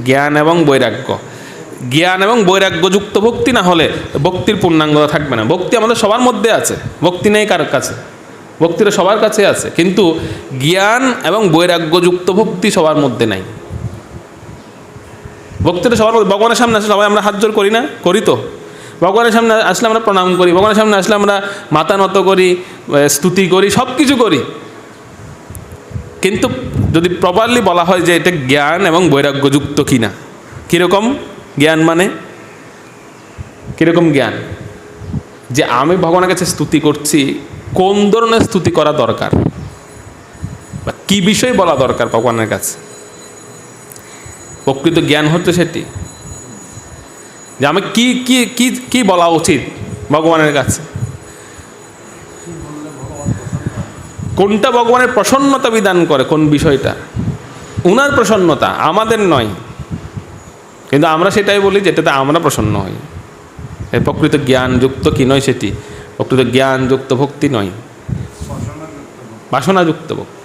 জ্ঞান এবং বৈরাগ্য। জ্ঞান এবং বৈরাগ্যযুক্ত ভক্তি না হলে ভক্তির পূর্ণাঙ্গতা থাকবে না। ভক্তি আমাদের সবার মধ্যে আছে, ভক্তি নেই কারোর কাছে, ভক্তিটা সবার কাছে আছে, কিন্তু জ্ঞান এবং বৈরাগ্যযুক্ত ভক্তি সবার মধ্যে নাই। ভক্তিটা সবার মধ্যে, ভগবানের সামনে আসলে সবাই আমরা হাত জোর করি না? করি তো। ভগবানের সামনে আসলে আমরা প্রণাম করি, ভগবানের সামনে আসলে আমরা মাথা নত করি, স্তুতি করি, সব কিছু করি। কিন্তু যদি প্রপারলি বলা হয় যে এটা জ্ঞান এবং বৈরাগ্যযুক্ত কিনা, কীরকম জ্ঞান মানে কীরকম জ্ঞান? যে আমি ভগবানের কাছে স্তুতি করছি, কোন ধরনের স্তুতি করা দরকার বা কী বিষয় বলা দরকার ভগবানের কাছে, প্রকৃত জ্ঞান হচ্ছে সেটি। যে আমি কি কি কি কি বলা উচিত ভগবানের কাছে, কোনটা ভগবানের প্রসন্নতা বিধান করে, কোন বিষয়টা উনার প্রসন্নতা, আমাদের নয়। কিন্তু আমরা সেটাই বলি যেটাতে আমরা প্রসন্ন হই। এর প্রকৃত জ্ঞানযুক্ত কি নয় সেটি, প্রকৃত জ্ঞানযুক্ত ভক্তি নয়, বাসনাযুক্ত ভক্তি।